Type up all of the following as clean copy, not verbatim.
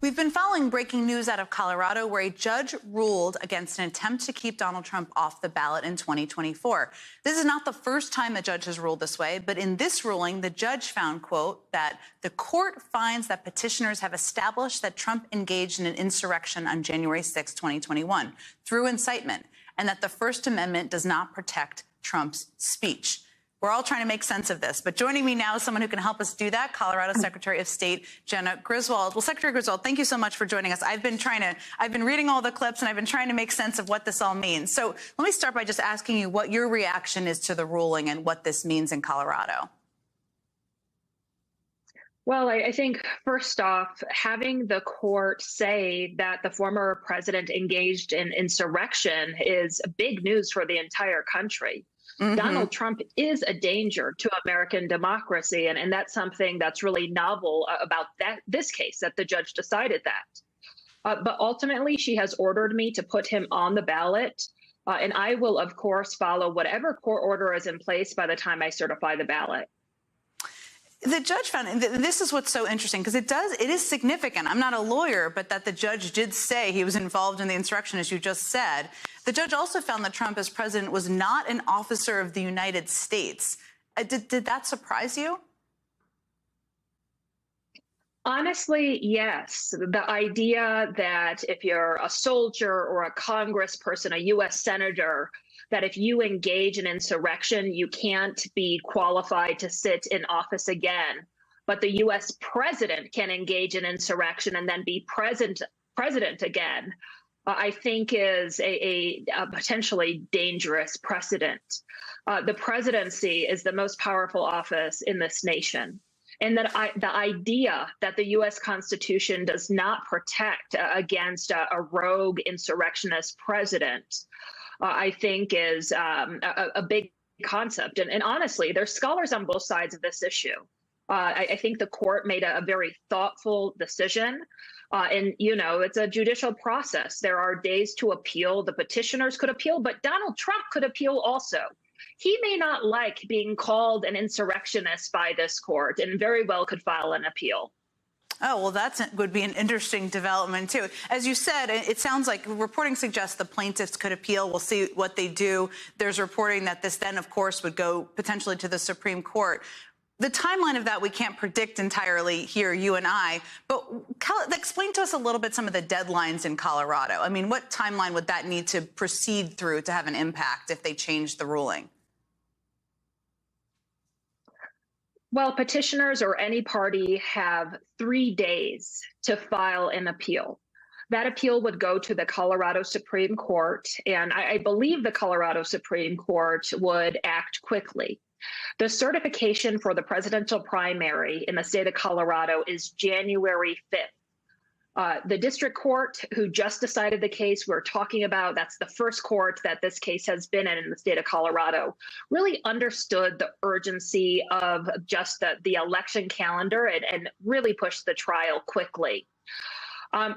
We've been following breaking news out of Colorado where a judge ruled against an attempt to keep Donald Trump off the ballot in 2024. This is not the first time a judge has ruled this way, but in this ruling, the judge found, quote, that the court finds that petitioners have established that Trump engaged in an insurrection on January 6, 2021 through incitement, and that the First Amendment does not protect Trump's speech. We're all trying to make sense of this, but joining me now is someone who can help us do that, Colorado Secretary of State Jena Griswold. Well, Secretary Griswold, thank you so much for joining us. I've been reading all the clips and I've been trying to make sense of what this all means. So let me start by just asking you what your reaction is to the ruling and what this means in Colorado. Well, I think first off, having the court say that the former president engaged in insurrection is big news for the entire country. Donald Trump is a danger to American democracy, and that's something that's really novel about this case, that the judge decided that. But ultimately, she has ordered me to put him on the ballot, and I will, of course, follow whatever court order is in place by the time I certify the ballot. The judge found, this is what's so interesting, because it is significant. I'm not a lawyer, but that the judge did say he was involved in the insurrection, as you just said. The judge also found that Trump, as president, was not an officer of the United States. Did that surprise you? Honestly, yes. The idea that if you're a soldier or a congressperson, a U.S. senator, that if you engage in insurrection, you can't be qualified to sit in office again. But the U.S. president can engage in insurrection and then be president again, I think is a potentially dangerous precedent. The presidency is the most powerful office in this nation. And that the idea that the U.S. Constitution does not protect against a rogue insurrectionist president, I think is a big concept. And honestly, there's scholars on both sides of this issue. I think the court made a very thoughtful decision. And, you know, it's a judicial process. There are days to appeal. The petitioners could appeal, but Donald Trump could appeal also. He may not like being called an insurrectionist by this court and very well could file an appeal. Oh, well, that would be an interesting development, too. As you said, it sounds like reporting suggests the plaintiffs could appeal. We'll see what they do. There's reporting that this then, of course, would go potentially to the Supreme Court. The timeline of that we can't predict entirely here, you and I, but explain to us a little bit some of the deadlines in Colorado. I mean, what timeline would that need to proceed through to have an impact if they change the ruling? Well, petitioners or any party have 3 days to file an appeal. That appeal would go to the Colorado Supreme Court, and I believe the Colorado Supreme Court would act quickly. The certification for the presidential primary in the state of Colorado is January 5th. The district court who just decided the case we're talking about, that's the first court that this case has been in the state of Colorado, really understood the urgency of just the election calendar and really pushed the trial quickly.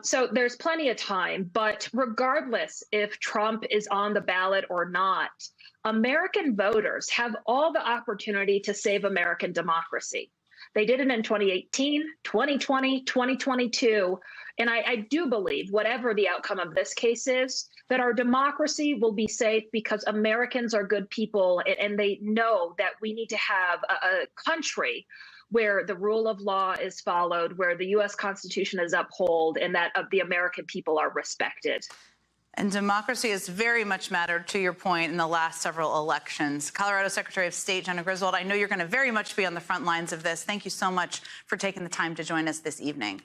So there's plenty of time, but regardless if Trump is on the ballot or not, American voters have all the opportunity to save American democracy. They did it in 2018, 2020, 2022. And I do believe, whatever the outcome of this case is, that our democracy will be safe because Americans are good people and they know that we need to have a country where the rule of law is followed, where the U.S. Constitution is upheld, and that the American people are respected. And democracy has very much mattered, to your point, in the last several elections. Colorado Secretary of State Jena Griswold, I know you're going to very much be on the front lines of this. Thank you so much for taking the time to join us this evening.